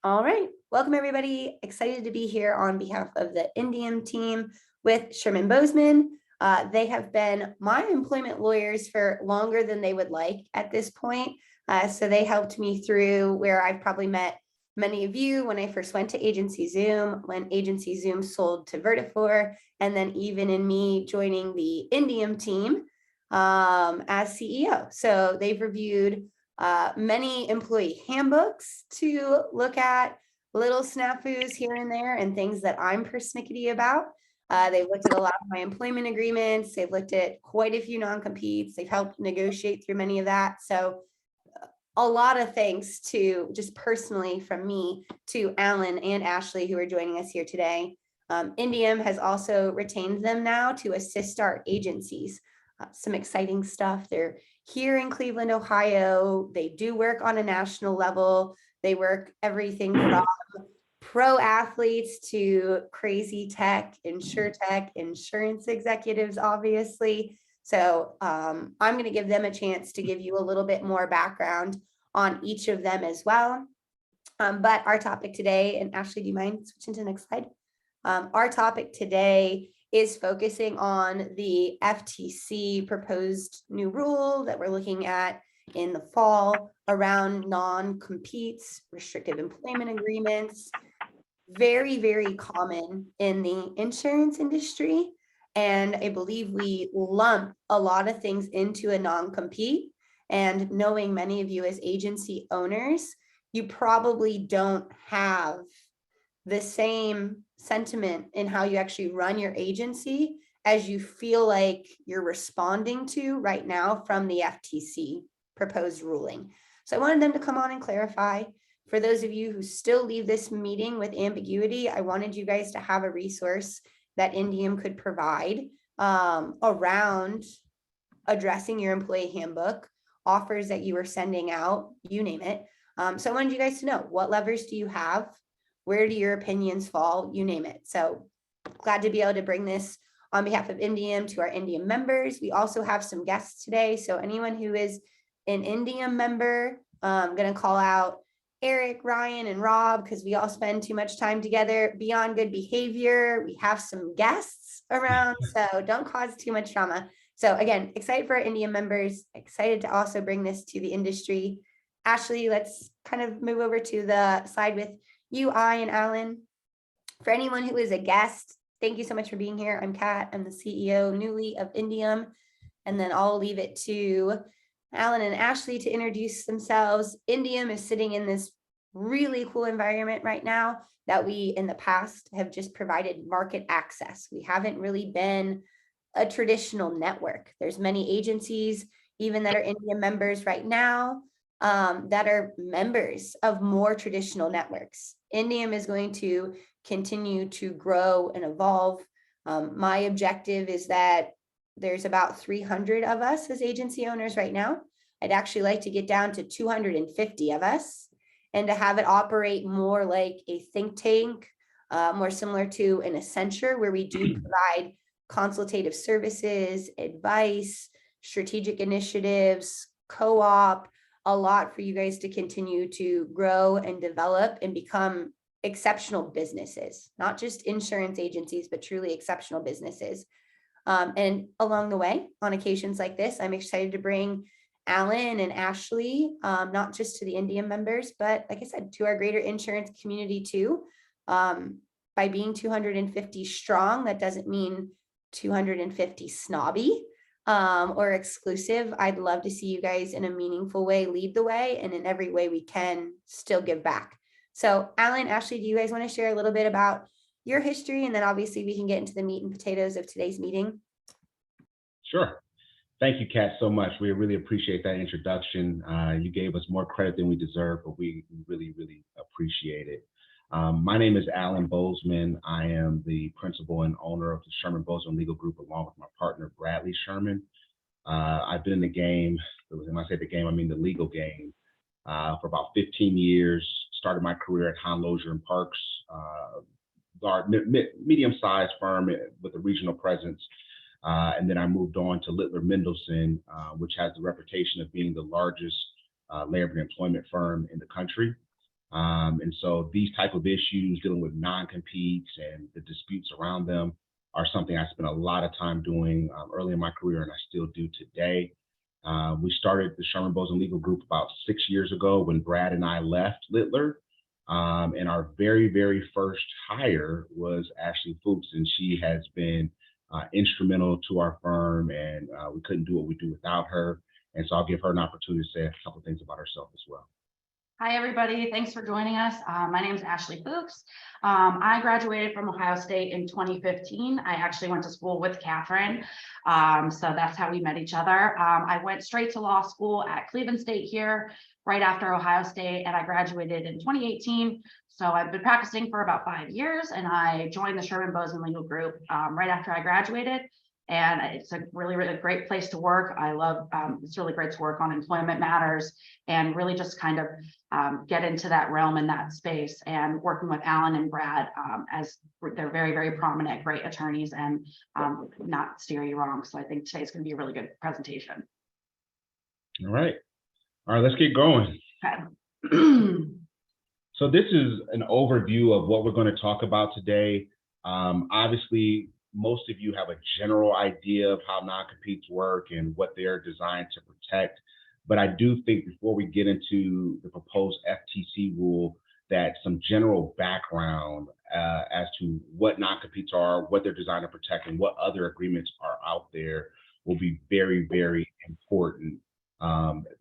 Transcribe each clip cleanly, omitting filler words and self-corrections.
All right. Welcome, everybody. Excited to be here on behalf of the Indium team with Sherman Bozeman. They have been my employment lawyers for longer than they would like at this point. So they helped me through where I've probably met many of you when I first went to Agency Zoom, when Agency Zoom sold to Vertifor, and then even in me joining the Indium team as CEO. So they've reviewed many employee handbooks to look at little snafus here and there and things that I'm persnickety about. They've looked at a lot of my employment agreements. They've looked at quite a few non-competes. They've helped negotiate through many of that. So a lot of thanks to just personally from me to Alan and Ashley who are joining us here today. Indium has also retained them now to assist our agencies. Some exciting stuff. They're here in Cleveland, Ohio. They do work on a national level. They work everything from pro athletes to crazy tech, insurance executives, obviously. So I'm going to give them a chance to give you a little bit more background on each of them as well. But our topic today, and Ashley, do you mind switching to the next slide? Our topic today is focusing on the FTC proposed new rule that we're looking at in the fall around non-competes, restrictive employment agreements. Very, very common in the insurance industry. And I believe we lump a lot of things into a non-compete. And knowing many of you as agency owners, you probably don't have the same sentiment in how you actually run your agency as you feel like you're responding to right now from the FTC proposed ruling. So I wanted them to come on and clarify. For those of you who still leave this meeting with ambiguity, I wanted you guys to have a resource that Indium could provide around addressing your employee handbook, offers that you are sending out, you name it. So I wanted you guys to know, what levers do you have? Where do your opinions fall? You name it. So glad to be able to bring this on behalf of Indium to our Indium members. We also have some guests today. So anyone who is an Indium member, I'm going to call out Eric, Ryan, and Rob, because we all spend too much time together. Beyond good behavior, we have some guests around, so don't cause too much drama. So again, excited for our Indium members, excited to also bring this to the industry. Ashley, let's kind of move over to the slide with you, I, and Alan. For anyone who is a guest, thank you so much for being here. I'm Kat. I'm the CEO newly of Indium. And then I'll leave it to Alan and Ashley to introduce themselves. Indium is sitting in this really cool environment right now that we in the past have just provided market access. We haven't really been a traditional network. There's many agencies, even that are Indium members right now, that are members of more traditional networks. Indium is going to continue to grow and evolve. My objective is that there's about 300 of us as agency owners right now. I'd actually like to get down to 250 of us and to have it operate more like a think tank, more similar to an Accenture, where we do provide consultative services, advice, strategic initiatives, co-op, a lot for you guys to continue to grow and develop and become exceptional businesses, not just insurance agencies, but truly exceptional businesses. And along the way, on occasions like this, I'm excited to bring Alan and Ashley, not just to the Indium members, but like I said, to our greater insurance community too. By being 250 strong, that doesn't mean 250 snobby or exclusive. I'd love to see you guys in a meaningful way lead the way, and in every way we can still give back. So Alan, Ashley, do you guys want to share a little bit about your history, and then obviously we can get into the meat and potatoes of today's meeting? Sure. Thank you, Kat, so much. We really appreciate that introduction. You gave us more credit than we deserve, but we really, really appreciate it. My name is Alan Bozeman. I am the principal and owner of the Sherman Bozeman Legal Group, along with my partner, Bradley Sherman. I've been in the game, when I say the game, I mean the legal game, for about 15 years. Started my career at Hahn Lozier and Parks, medium-sized firm with a regional presence. And then I moved on to Littler Mendelson, which has the reputation of being the largest labor and employment firm in the country. And so these type of issues dealing with non-competes and the disputes around them are something I spent a lot of time doing early in my career, and I still do today. We started the Sherman Bozen Legal Group about 6 years ago when Brad and I left Littler. And our very, very first hire was Ashley Fuchs, and she has been instrumental to our firm, and we couldn't do what we do without her. And so I'll give her an opportunity to say a couple of things about herself as well. Hi, everybody. Thanks for joining us. My name is Ashley Fuchs. I graduated from Ohio State in 2015. I actually went to school with Catherine. So that's how we met each other. I went straight to law school at Cleveland State here right after Ohio State, and I graduated in 2018. So I've been practicing for about 5 years, and I joined the Sherman Bozen Legal Group right after I graduated. And it's a really, really great place to work. I love, it's really great to work on employment matters and really just kind of get into that realm in that space, and working with Alan and Brad as they're very, very prominent, great attorneys, and not steer you wrong. So I think today's going to be a really good presentation. All right, let's get going. Okay. So this is an overview of what we're going to talk about today. Obviously, most of you have a general idea of how non-competes work and what they're designed to protect. But I do think before we get into the proposed FTC rule, that some general background as to what non-competes are, what they're designed to protect, and what other agreements are out there will be very, very important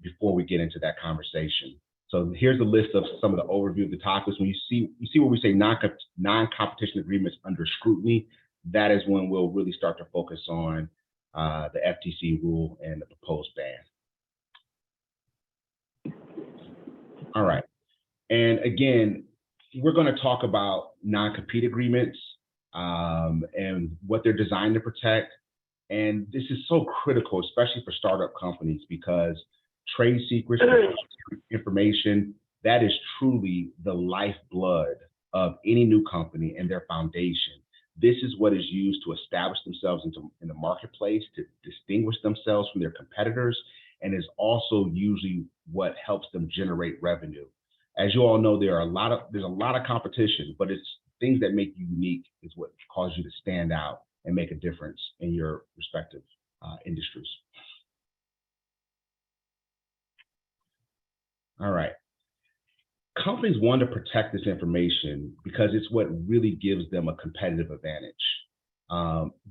before we get into that conversation. So here's a list of some of the overview of the topics. When you see where we say non-competition agreements under scrutiny, that is when we'll really start to focus on the FTC rule and the proposed ban. All right. And again, we're going to talk about non-compete agreements and what they're designed to protect. And this is so critical, especially for startup companies, because trade secrets, information, that is truly the lifeblood of any new company and their foundation. This is what is used to establish themselves in the marketplace, to distinguish themselves from their competitors, and is also usually what helps them generate revenue. As you all know, there's a lot of competition, but it's things that make you unique is what cause you to stand out and make a difference in your respective industries. All right. Companies want to protect this information because it's what really gives them a competitive advantage.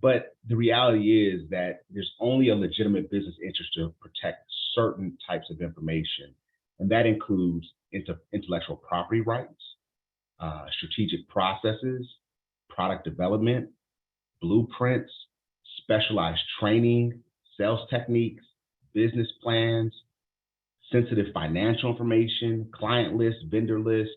But the reality is that there's only a legitimate business interest to protect certain types of information, and that includes intellectual property rights, strategic processes, product development, blueprints, specialized training, sales techniques, business plans, sensitive financial information, client lists, vendor lists,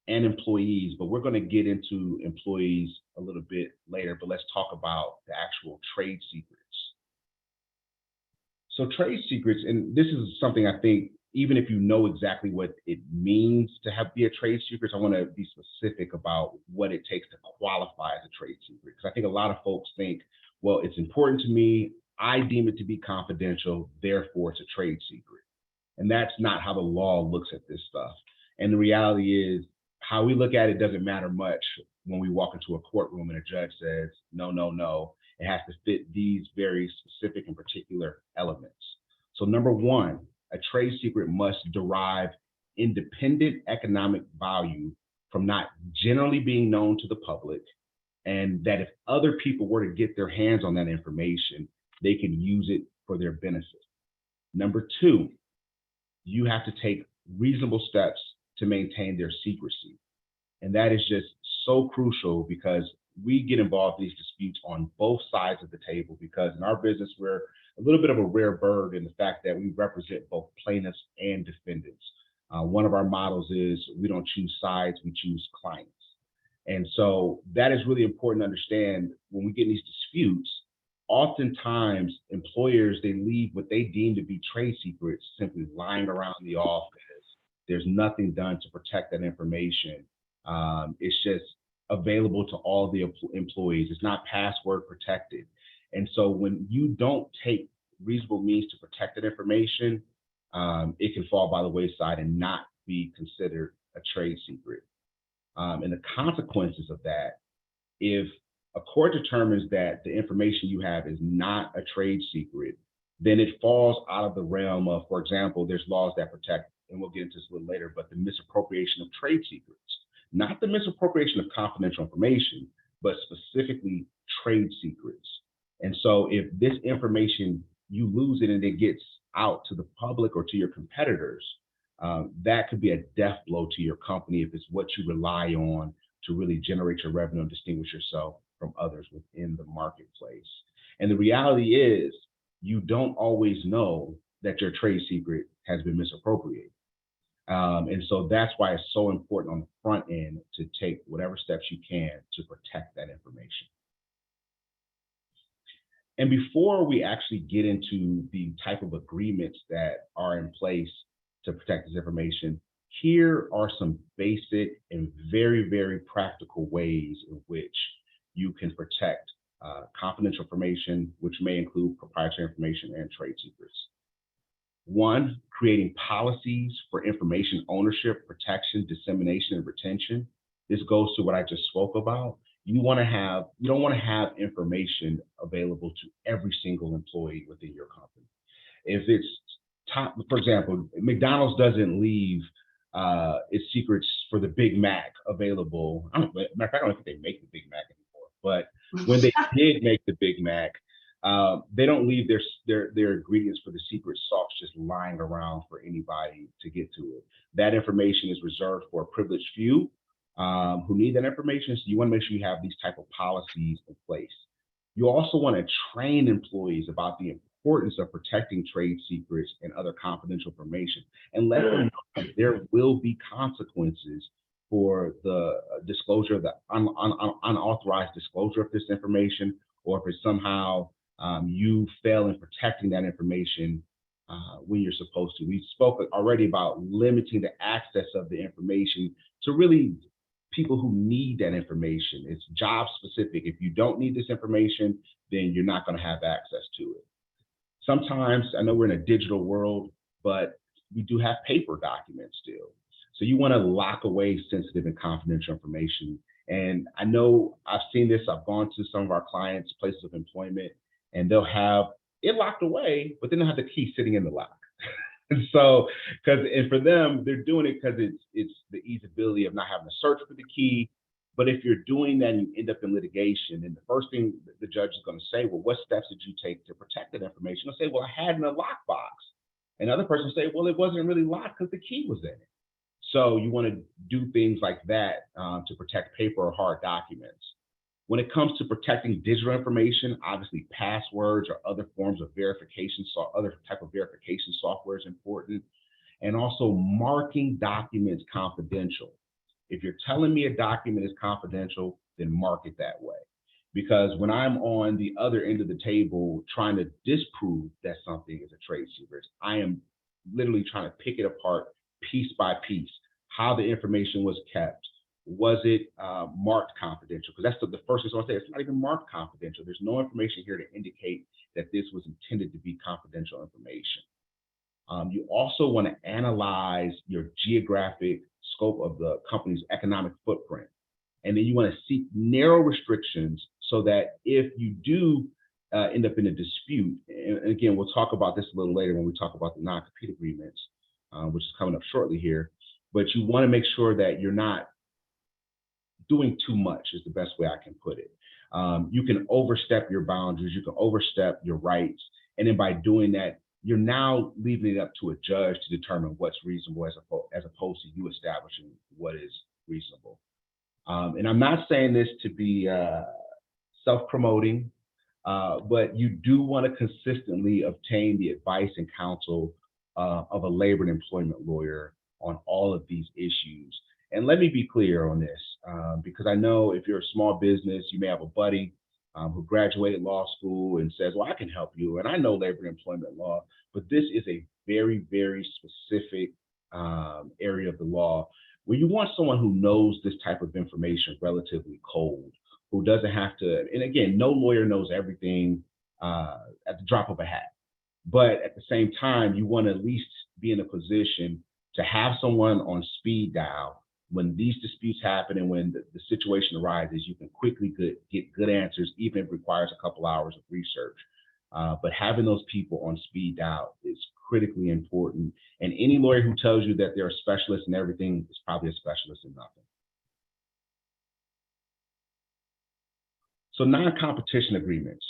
and employees. But we're going to get into employees a little bit later, but let's talk about the actual trade secrets. So trade secrets, and this is something I think, even if you know exactly what it means to be a trade secret, I want to be specific about what it takes to qualify as a trade secret. Because I think a lot of folks think, well, it's important to me, I deem it to be confidential, therefore it's a trade secret. And that's not how the law looks at this stuff. And the reality is, how we look at it doesn't matter much when we walk into a courtroom and a judge says, no, no, no. It has to fit these very specific and particular elements. So number one, a trade secret must derive independent economic value from not generally being known to the public, and that if other people were to get their hands on that information, they can use it for their benefit. Number two, you have to take reasonable steps to maintain their secrecy. And that is just so crucial, because we get involved in these disputes on both sides of the table, because in our business, we're a little bit of a rare bird in the fact that we represent both plaintiffs and defendants. One of our models is we don't choose sides, we choose clients. And so that is really important to understand when we get in these disputes. Oftentimes, employers, they leave what they deem to be trade secrets simply lying around the office. There's nothing done to protect that information. It's just available to all the employees. It's not password protected. And so when you don't take reasonable means to protect that information, it can fall by the wayside and not be considered a trade secret. And the consequences of that, if a court determines that the information you have is not a trade secret, then it falls out of the realm of, for example, there's laws that protect, and we'll get into this a little later, but the misappropriation of trade secrets, not the misappropriation of confidential information, but specifically trade secrets. And so if this information, you lose it and it gets out to the public or to your competitors, that could be a death blow to your company if it's what you rely on to really generate your revenue and distinguish yourself from others within the marketplace. And the reality is, you don't always know that your trade secret has been misappropriated. And so that's why it's so important on the front end to take whatever steps you can to protect that information. And before we actually get into the type of agreements that are in place to protect this information, here are some basic and very, very practical ways in which you can protect confidential information, which may include proprietary information and trade secrets. One, creating policies for information ownership, protection, dissemination, and retention. This goes to what I just spoke about. You don't want to have information available to every single employee within your company. If it's top, for example, McDonald's doesn't leave its secrets for the Big Mac available. Matter of fact, I don't think they make the Big Mac anymore, but when they did make the Big Mac, they don't leave their ingredients for the secret sauce just lying around for anybody to get to it. That information is reserved for a privileged few who need that information. So you want to make sure you have these type of policies in place. You also want to train employees about the importance of protecting trade secrets and other confidential information, and let them know that there will be consequences for the disclosure of the unauthorized disclosure of this information, or if it's somehow you fail in protecting that information when you're supposed to. We spoke already about limiting the access of the information to really people who need that information. It's job specific. If you don't need this information, then you're not going to have access to it. Sometimes, I know we're in a digital world, but we do have paper documents still. So you want to lock away sensitive and confidential information. And I know I've seen this, I've gone to some of our clients' places of employment, and they'll have it locked away, but then they'll have the key sitting in the lock. And so, and for them, they're doing it because it's the easeability of not having to search for the key. But if you're doing that and you end up in litigation, and the first thing the judge is going to say, well, what steps did you take to protect that information? They'll say, well, I had it in a lockbox. Another person will say, well, it wasn't really locked because the key was in it. So you want to do things like that to protect paper or hard documents. When it comes to protecting digital information, obviously passwords or other forms of verification, other type of verification software is important. And also marking documents confidential. If you're telling me a document is confidential, then mark it that way. Because when I'm on the other end of the table trying to disprove that something is a trade secret, I am literally trying to pick it apart piece by piece. How the information was kept. Was it marked confidential? Because that's the first thing I want to say. It's not even marked confidential. There's no information here to indicate that this was intended to be confidential information. You also want to analyze your geographic scope of the company's economic footprint. And then you want to seek narrow restrictions so that if you do end up in a dispute, and again, we'll talk about this a little later when we talk about the non-compete agreements, which is coming up shortly here, but you want to make sure that you're not doing too much is the best way I can put it. You can overstep your boundaries, you can overstep your rights, and then by doing that, you're now leaving it up to a judge to determine what's reasonable as opposed to you establishing what is reasonable. And I'm not saying this to be self-promoting, but you do want to consistently obtain the advice and counsel of a labor and employment lawyer on all of these issues. And let me be clear on this, because I know if you're a small business, you may have a buddy who graduated law school and says, well, I can help you. And I know labor and employment law, but this is a very, very specific area of the law where you want someone who knows this type of information relatively cold, who doesn't have to, and again, no lawyer knows everything at the drop of a hat. But at the same time, you want to at least be in a position to have someone on speed dial when these disputes happen and when the situation arises, you can quickly get good answers, even if it requires a couple hours of research. But having those people on speed dial is critically important. And any lawyer who tells you that they're a specialist in everything is probably a specialist in nothing. So non-competition agreements.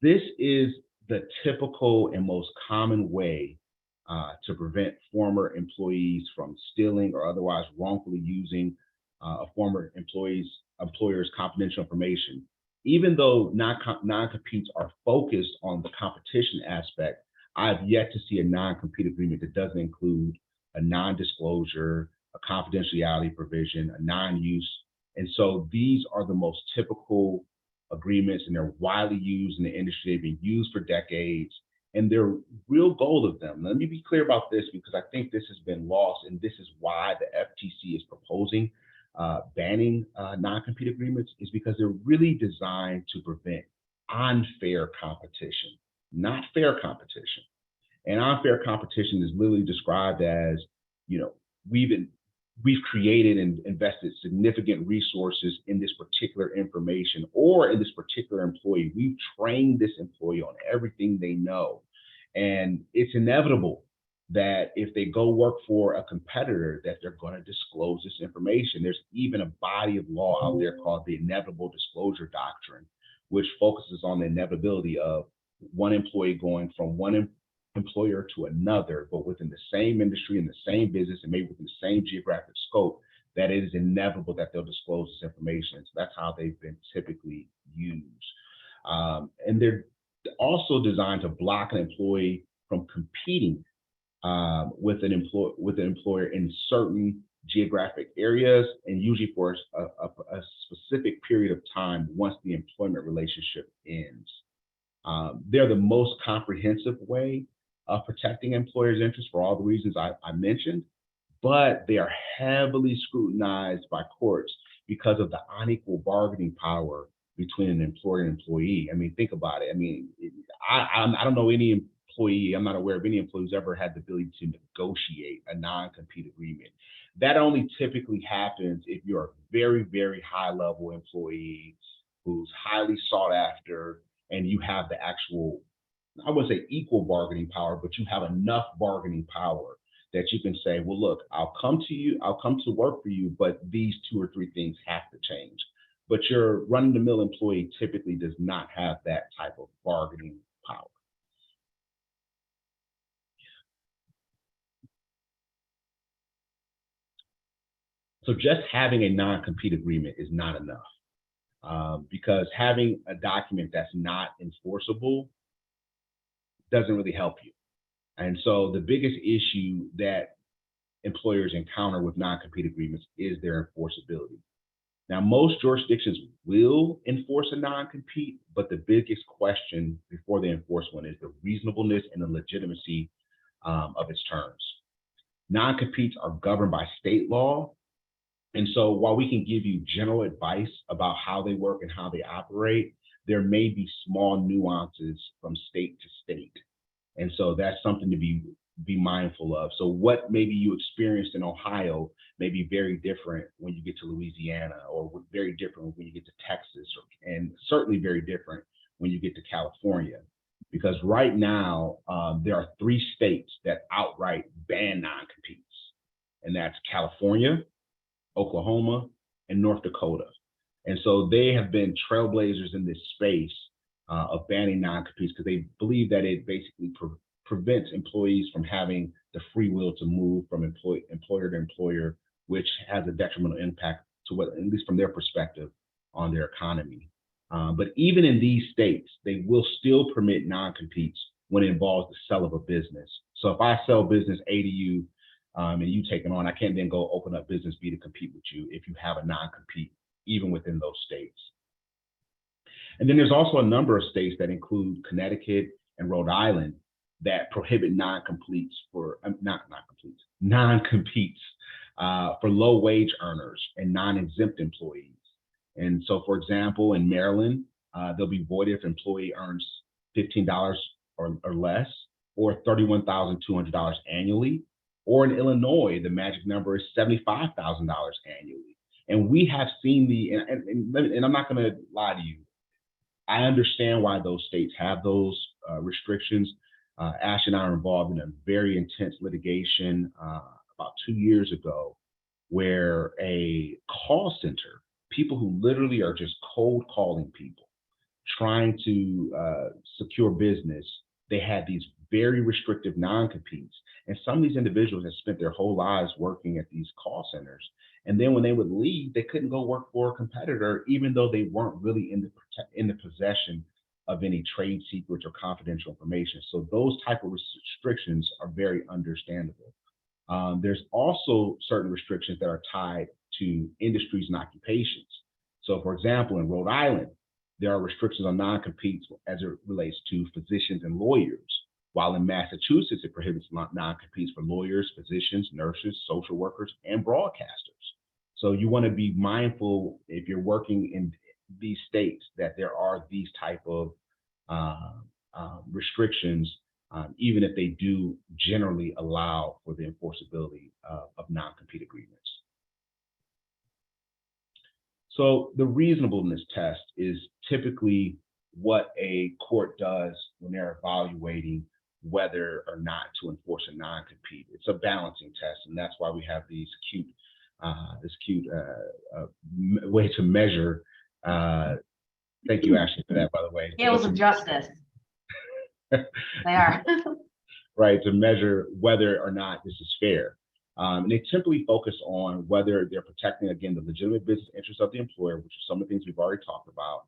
This is the typical and most common way to prevent former employees from stealing or otherwise wrongfully using a former employer's confidential information. Even though non-competes are focused on the competition aspect, I've yet to see a non-compete agreement that doesn't include a non-disclosure, a confidentiality provision, a non-use. And so these are the most typical agreements, and they're widely used in the industry. They've been used for decades, and their real goal of them, let me be clear about this because I think this has been lost, and this is why the FTC is proposing banning non-compete agreements, is because they're really designed to prevent unfair competition, not fair competition. And unfair competition is literally described as, we've created and invested significant resources in this particular information or in this particular employee. We've trained this employee on everything they know. And it's inevitable that if they go work for a competitor, that they're going to disclose this information. There's even a body of law out there called the inevitable disclosure doctrine, which focuses on the inevitability of one employee going from one employer to another, but within the same industry and the same business and maybe within the same geographic scope, that it is inevitable that they'll disclose this information. So that's how they've been typically used. And they're also designed to block an employee from competing with an employer in certain geographic areas, and usually for a specific period of time once the employment relationship ends. They're the most comprehensive way of protecting employers' interests for all the reasons I mentioned, but they are heavily scrutinized by courts because of the unequal bargaining power between an employer and employee. I mean, think about it. I mean, I don't know any employee, I'm not aware of any employee who's ever had the ability to negotiate a non-compete agreement. That only typically happens if you're a very, very high-level employee who's highly sought after, and you have the actual, I wouldn't say equal bargaining power, but you have enough bargaining power that you can say, well, look, I'll come to work for you, but these 2 or 3 things have to change. But your run-of-the-mill employee typically does not have that type of bargaining power. So just having a non-compete agreement is not enough, because having a document that's not enforceable doesn't really help you. And so the biggest issue that employers encounter with non-compete agreements is their enforceability. Now, most jurisdictions will enforce a non-compete, but the biggest question before they enforce one is the reasonableness and the legitimacy of its terms. Non-competes are governed by state law. And so while we can give you general advice about how they work and how they operate, there may be small nuances from state to state. And so that's something to be mindful of. So what maybe you experienced in Ohio may be very different when you get to Louisiana, or very different when you get to Texas, and certainly very different when you get to California. Because right now, there are 3 states that outright ban non-competes, and that's California, Oklahoma, and North Dakota. And so they have been trailblazers in this space of banning non-competes because they believe that it basically prevents employees from having the free will to move from employer to employer, which has a detrimental impact to what, at least from their perspective, on their economy. But even in these states, they will still permit non-competes when it involves the sale of a business. So if I sell business A to you and you take it on, I can't then go open up business B to compete with you if you have a non-compete, even within those states. And then there's also a number of states that include Connecticut and Rhode Island that prohibit non-competes for low wage earners and non-exempt employees. And so, for example, in Maryland, they'll be voided if an employee earns $15 or less, or $31,200 annually. Or in Illinois, the magic number is $75,000 annually. And we have seen and I'm not going to lie to you, I understand why those states have those restrictions. Ash and I are involved in a very intense litigation about 2 years ago where a call center, people who literally are just cold calling people, trying to secure business, they had these very restrictive non-competes. And some of these individuals have spent their whole lives working at these call centers. And then when they would leave, they couldn't go work for a competitor, even though they weren't really in the possession of any trade secrets or confidential information. So those type of restrictions are very understandable. There's also certain restrictions that are tied to industries and occupations. So for example, in Rhode Island, there are restrictions on non-competes as it relates to physicians and lawyers, while in Massachusetts, it prohibits non-competes for lawyers, physicians, nurses, social workers, and broadcasters. So you want to be mindful if you're working in these states that there are these type of restrictions, even if they do generally allow for the enforceability of non-compete agreements. So the reasonableness test is typically what a court does when they're evaluating whether or not to enforce a non-compete. It's a balancing test, and that's why we have these cute way to measure. Thank you, Ashley, for that, by the way. Scales of justice. They are. Right, to measure whether or not this is fair. And they typically focus on whether they're protecting, again, the legitimate business interests of the employer, which are some of the things we've already talked about,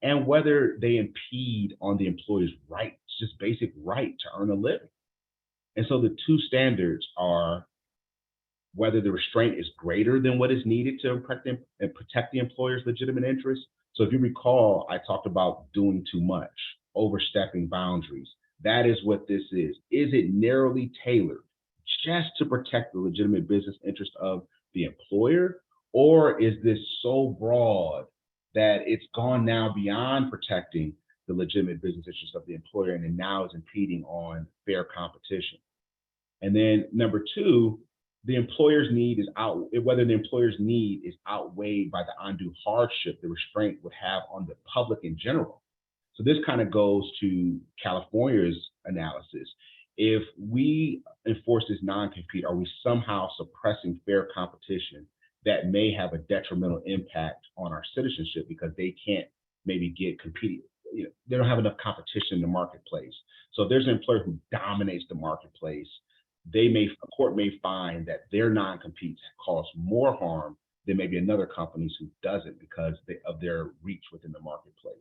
and whether they impede on the employer's rights, just basic right to earn a living. And so the two standards are whether the restraint is greater than what is needed to protect the employer's legitimate interests. So if you recall, I talked about doing too much, overstepping boundaries. That is what this is. Is it narrowly tailored just to protect the legitimate business interest of the employer? Or is this so broad that it's gone now beyond protecting the legitimate business interest of the employer and it now is impeding on fair competition? And then number two, the employer's need is whether the employer's need is outweighed by the undue hardship the restraint would have on the public in general. So this kind of goes to California's analysis. If we enforce this non-compete, are we somehow suppressing fair competition that may have a detrimental impact on our citizenship because they can't maybe get competed? They don't have enough competition in the marketplace. So if there's an employer who dominates the marketplace, a court may find that their non-competes cause more harm than maybe another companies who doesn't because of their reach within the marketplace.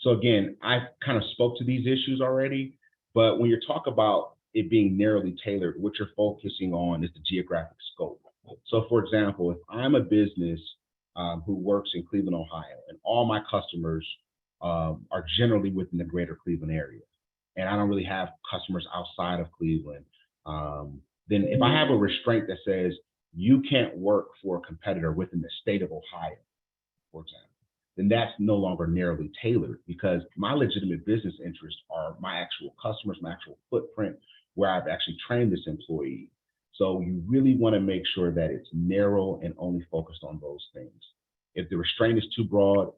So again, I kind of spoke to these issues already, but when you talk about it being narrowly tailored, what you're focusing on is the geographic scope. So for example, if I'm a business who works in Cleveland, Ohio, and all my customers are generally within the greater Cleveland area, and I don't really have customers outside of Cleveland, then if I have a restraint that says you can't work for a competitor within the state of Ohio, for example, then that's no longer narrowly tailored because my legitimate business interests are my actual customers, my actual footprint, where I've actually trained this employee. So you really want to make sure that it's narrow and only focused on those things. If the restraint is too broad,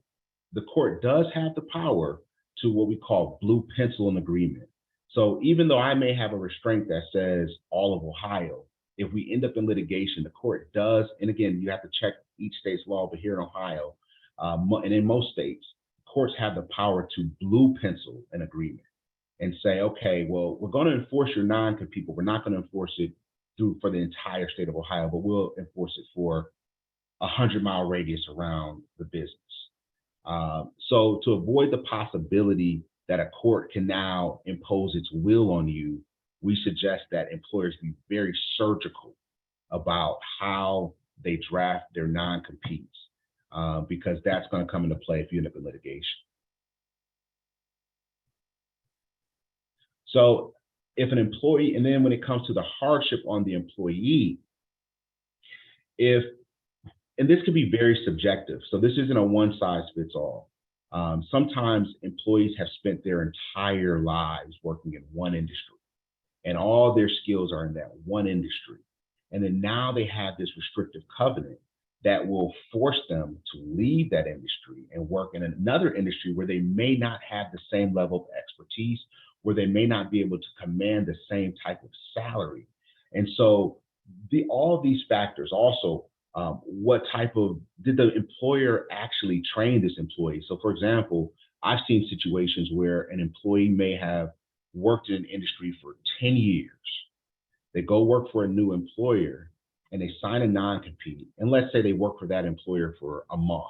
the court does have the power to what we call blue pencil an agreement. So even though I may have a restraint that says all of Ohio, if we end up in litigation, the court does, and again, you have to check each state's law, but here in Ohio, and in most states, courts have the power to blue pencil an agreement and say, okay, well, we're going to enforce your non-compete, but we're not going to enforce it for the entire state of Ohio, but we'll enforce it for a 100-mile radius around the business. So to avoid the possibility that a court can now impose its will on you, we suggest that employers be very surgical about how they draft their non-competes, because that's going to come into play if you end up in litigation. So if an employee, and then when it comes to the hardship on the employee, and this can be very subjective, so this isn't a one size fits all. Sometimes employees have spent their entire lives working in one industry, and all their skills are in that one industry. And then now they have this restrictive covenant that will force them to leave that industry and work in another industry where they may not have the same level of expertise, where they may not be able to command the same type of salary. And so all these factors also, what type of, did the employer actually train this employee? So for example, I've seen situations where an employee may have worked in an industry for 10 years. They go work for a new employer and they sign a non-compete. And let's say they work for that employer for a month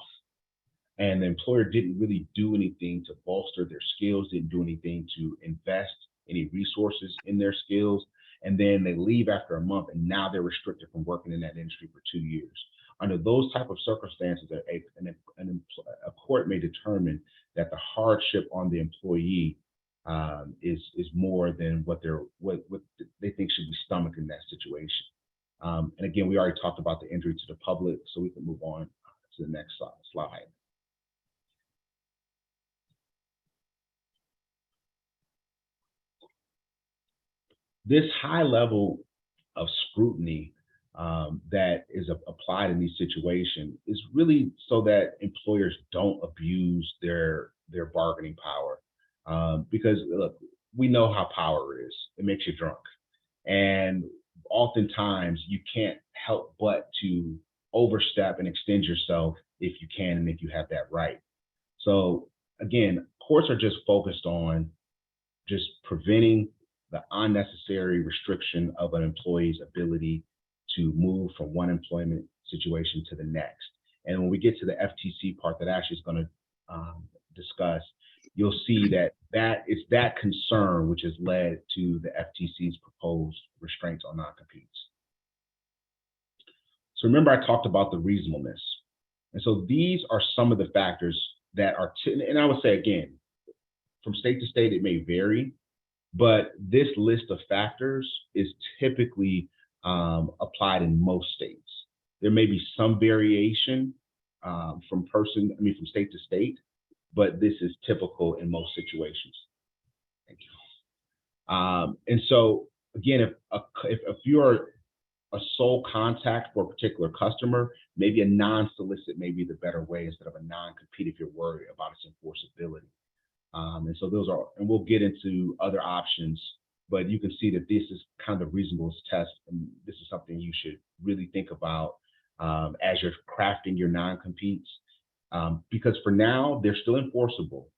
and the employer didn't really do anything to bolster their skills, didn't do anything to invest any resources in their skills. And then they leave after a month and now they're restricted from working in that industry for 2 years. Under those type of circumstances, a court may determine that the hardship on the employee is more than what they think should be stomached in that situation. And again, we already talked about the injury to the public, so we can move on to the next slide. This high level of scrutiny that is applied in these situations is really so that employers don't abuse their bargaining power. Because look, we know how power is. It makes you drunk. And oftentimes you can't help but to overstep and extend yourself if you can and if you have that right. So again, courts are just focused on just preventing the unnecessary restriction of an employee's ability to move from one employment situation to the next. And when we get to the FTC part that Ashley is going to discuss, you'll see that it's that concern which has led to the FTC's proposed restraints on non-competes. So remember, I talked about the reasonableness. And so these are some of the factors that are, and I would say again, from state to state, it may vary, but this list of factors is typically applied in most states. There may be some variation from state to state, but this is typical in most situations. Thank you. And so again, if you're a sole contact for a particular customer, maybe a non-solicit may be the better way instead of a non-compete if you're worried about its enforceability. And so those are, and we'll get into other options, but you can see that this is kind of the reasonableness test, and this is something you should really think about as you're crafting your non-competes, because for now, they're still enforceable.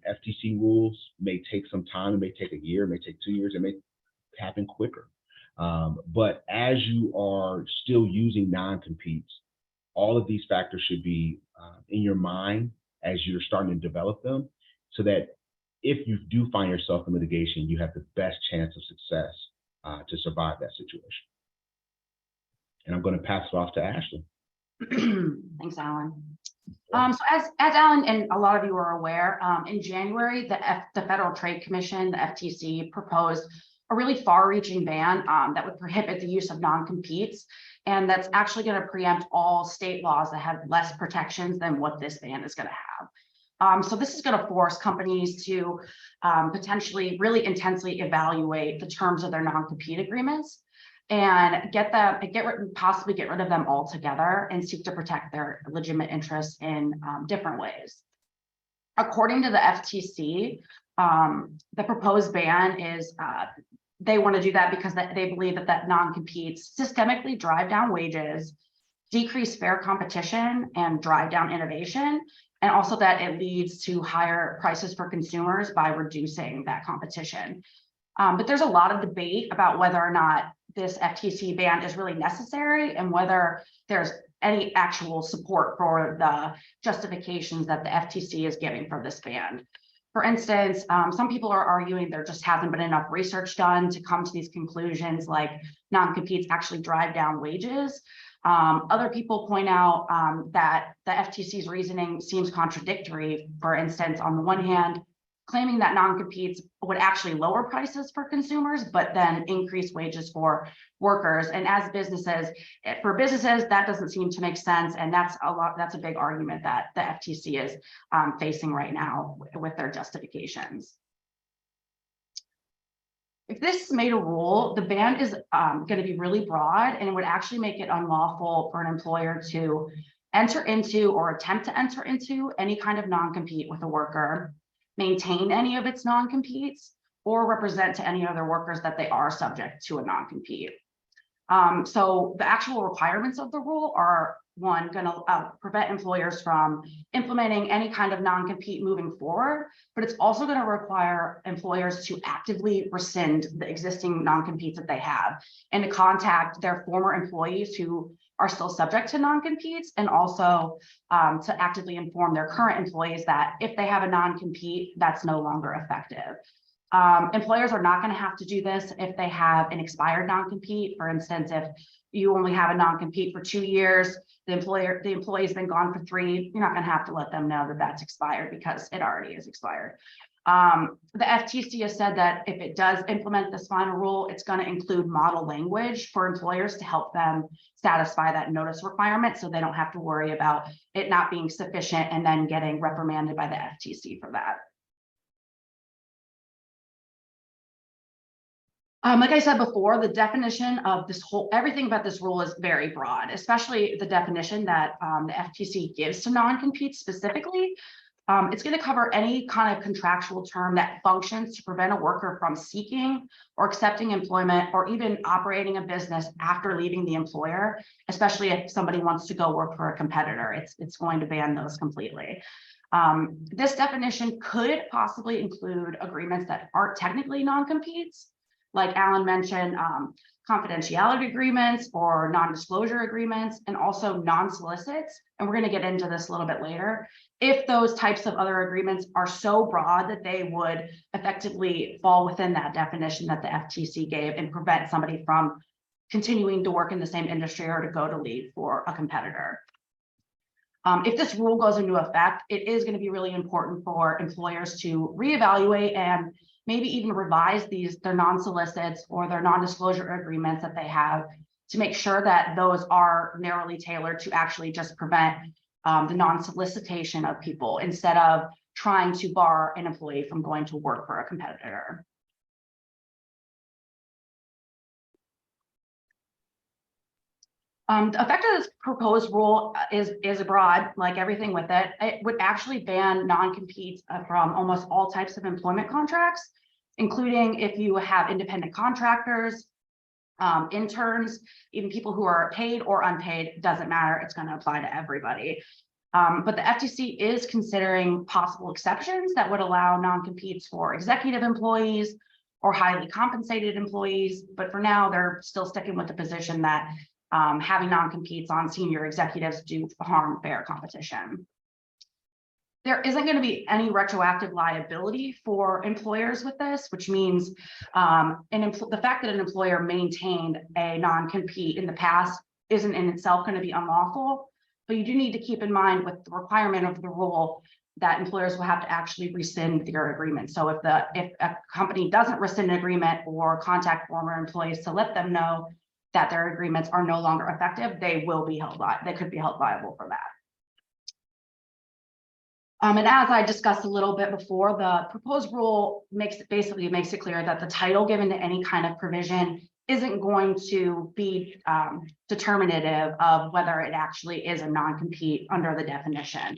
FTC rules may take some time, it may take a year, it may take 2 years, it may happen quicker. But as you are still using non-competes, all of these factors should be in your mind as you're starting to develop them, so that if you do find yourself in litigation, you have the best chance of success to survive that situation. And I'm going to pass it off to Ashley. Thanks, Alan. So as Alan and a lot of you are aware, in January, the Federal Trade Commission, the FTC, proposed a really far-reaching ban that would prohibit the use of non-competes, and that's actually going to preempt all state laws that have less protections than what this ban is going to have. So this is going to force companies to potentially really intensely evaluate the terms of their non-compete agreements and possibly get rid of them altogether and seek to protect their legitimate interests in different ways. According to the FTC, the proposed ban is they want to do that because they believe that non-competes systemically drive down wages, decrease fair competition, and drive down innovation, and also that it leads to higher prices for consumers by reducing that competition. But there's a lot of debate about whether or not this FTC ban is really necessary and whether there's any actual support for the justifications that the FTC is giving for this ban. For instance, some people are arguing there just hasn't been enough research done to come to these conclusions, like non-competes actually drive down wages. Other people point out that the FTC's reasoning seems contradictory. For instance, on the one hand, claiming that non-competes would actually lower prices for consumers, but then increase wages for workers. And as businesses, for businesses, that doesn't seem to make sense. And that's a big argument that the FTC is facing right now with their justifications. If this is made a rule, the ban is going to be really broad, and it would actually make it unlawful for an employer to enter into or attempt to enter into any kind of non-compete with a worker, maintain any of its non-competes, or represent to any other workers that they are subject to a non-compete. So the actual requirements of the rule are, one, going to prevent employers from implementing any kind of non-compete moving forward, but it's also going to require employers to actively rescind the existing non-competes that they have and to contact their former employees who are still subject to non-competes, and also to actively inform their current employees that if they have a non-compete, that's no longer effective. Employers are not going to have to do this if they have an expired non-compete. For instance, if you only have a non-compete for 2 years, the employee's been gone for 3, you're not going to have to let them know that that's expired because it already is expired. The FTC has said that if it does implement this final rule, it's going to include model language for employers to help them satisfy that notice requirement, so they don't have to worry about it not being sufficient and then getting reprimanded by the FTC for that. Like I said before, the definition of this everything about this rule is very broad, especially the definition that the FTC gives to non-compete specifically. It's going to cover any kind of contractual term that functions to prevent a worker from seeking or accepting employment or even operating a business after leaving the employer, especially if somebody wants to go work for a competitor. It's going to ban those completely. This definition could possibly include agreements that aren't technically non-competes, like Alan mentioned, confidentiality agreements or non-disclosure agreements, and also non-solicits. And we're going to get into this a little bit later. If those types of other agreements are so broad that they would effectively fall within that definition that the FTC gave and prevent somebody from continuing to work in the same industry or to go to leave for a competitor. If this rule goes into effect, it is going to be really important for employers to reevaluate and maybe even revise their non-solicits or their non-disclosure agreements that they have to make sure that those are narrowly tailored to actually just prevent the non-solicitation of people instead of trying to bar an employee from going to work for a competitor. The effect of this proposed rule is broad, like everything with it. It would actually ban non-competes from almost all types of employment contracts, including if you have independent contractors, interns, even people who are paid or unpaid, doesn't matter. It's going to apply to everybody. But the FTC is considering possible exceptions that would allow non-competes for executive employees or highly compensated employees. But for now, they're still sticking with the position that having non-competes on senior executives do harm fair competition. There isn't going to be any retroactive liability for employers with this, which means the fact that an employer maintained a non-compete in the past isn't in itself going to be unlawful. But you do need to keep in mind with the requirement of the rule that employers will have to actually rescind their agreement. So if a company doesn't rescind an agreement or contact former employees to let them know that their agreements are no longer effective, they will be held liable. They could be held liable for that. And as I discussed a little bit before, the proposed rule basically makes it clear that the title given to any kind of provision isn't going to be determinative of whether it actually is a non-compete under the definition.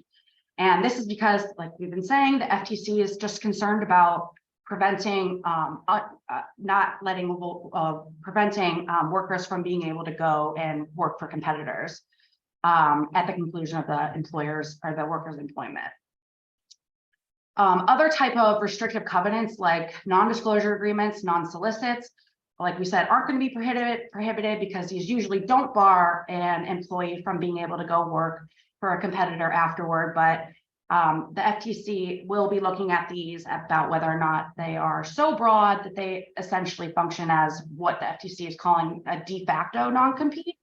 And this is because, like we've been saying, the FTC is just concerned about preventing workers from being able to go and work for competitors at the conclusion of the employer's or the worker's employment. Other type of restrictive covenants like non-disclosure agreements, non-solicits, like we said, aren't going to be prohibited because these usually don't bar an employee from being able to go work for a competitor afterward. But the FTC will be looking at these about whether or not they are so broad that they essentially function as what the FTC is calling a de facto non-compete.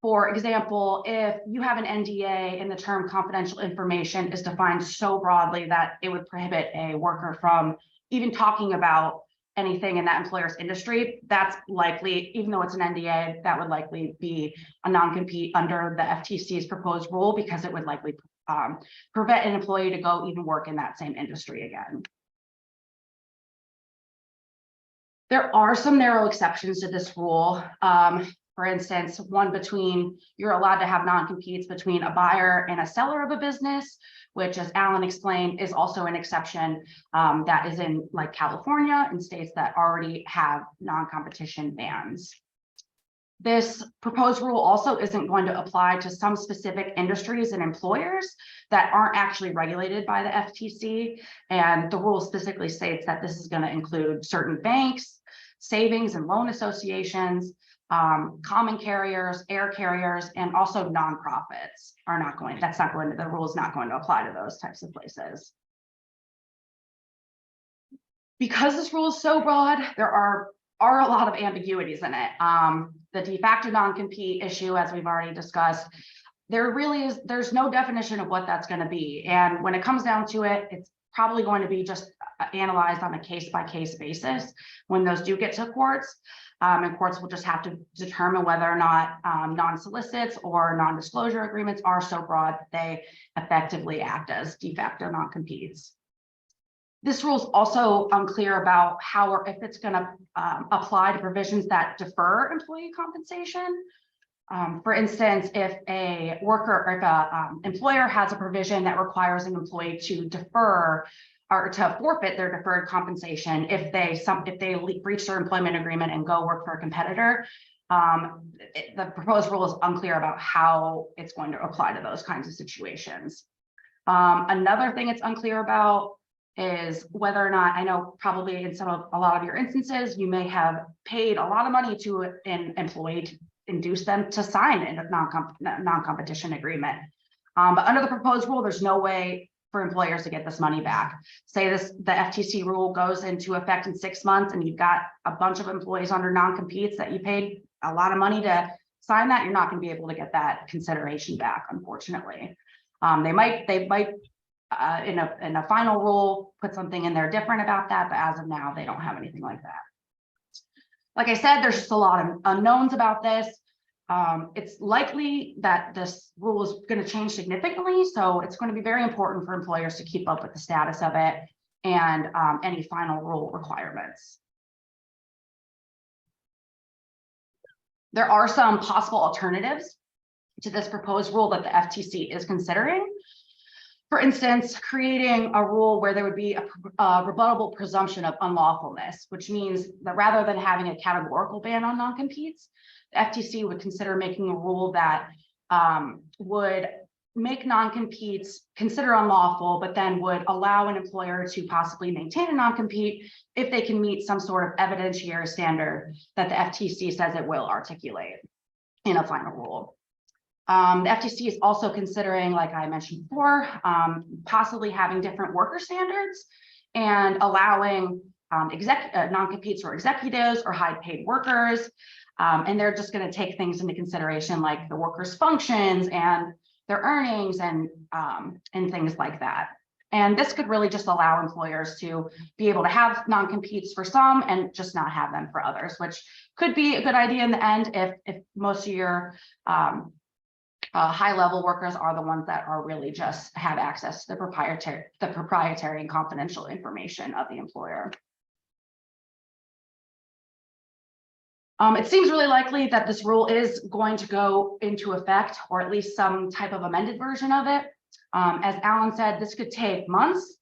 For example, if you have an NDA and the term confidential information is defined so broadly that it would prohibit a worker from even talking about anything in that employer's industry, that's likely, even though it's an NDA, that would likely be a non-compete under the FTC's proposed rule, because it would likely prevent an employee to go even work in that same industry again. There are some narrow exceptions to this rule. For instance, one between, you're allowed to have non-competes between a buyer and a seller of a business, which, as Alan explained, is also an exception that is in like California and states that already have non-competition bans. This proposed rule also isn't going to apply to some specific industries and employers that aren't actually regulated by the FTC. And the rule specifically states that this is going to include certain banks, savings and loan associations, common carriers, air carriers, and also nonprofits are not going, the rule is not going to apply to those types of places. Because this rule is so broad, there are a lot of ambiguities in it. The de facto non-compete issue, as we've already discussed, there's no definition of what that's going to be. And when it comes down to it, it's probably going to be just analyzed on a case-by-case basis when those do get to courts. And courts will just have to determine whether or not non-solicits or non-disclosure agreements are so broad that they effectively act as de facto non-competes. This rule is also unclear about how or if it's going to apply to provisions that defer employee compensation. For instance, if a worker or if an employer has a provision that requires an employee to defer or to forfeit their deferred compensation if they breach their employment agreement and go work for a competitor, the proposed rule is unclear about how it's going to apply to those kinds of situations. Another thing it's unclear about is whether or not, I know probably in a lot of your instances, you may have paid a lot of money to an employee to induce them to sign a non-competition agreement. But under the proposed rule, there's no way for employers to get this money back. Say the FTC rule goes into effect in 6 months and you've got a bunch of employees under non-competes that you paid a lot of money to sign that, you're not going to be able to get that consideration back, unfortunately. They might in a final rule put something in there different about that, but as of now, they don't have anything like that. Like I said, there's just a lot of unknowns about this. It's likely that this rule is going to change significantly, so it's going to be very important for employers to keep up with the status of it and any final rule requirements. There are some possible alternatives to this proposed rule that the FTC is considering. For instance, creating a rule where there would be a rebuttable presumption of unlawfulness, which means that rather than having a categorical ban on non-competes, the FTC would consider making a rule that would make non-competes consider unlawful, but then would allow an employer to possibly maintain a non-compete if they can meet some sort of evidentiary standard that the FTC says it will articulate in a final rule. The FTC is also considering, like I mentioned before, possibly having different worker standards and allowing non-competes for executives or high-paid workers. And they're just going to take things into consideration like the workers' functions and their earnings and things like that. And this could really just allow employers to be able to have non-competes for some and just not have them for others, which could be a good idea in the end if most of your high-level workers are the ones that are really just have access to the proprietary and confidential information of the employer. It seems really likely that this rule is going to go into effect, or at least some type of amended version of it. As Alan said, this could take months.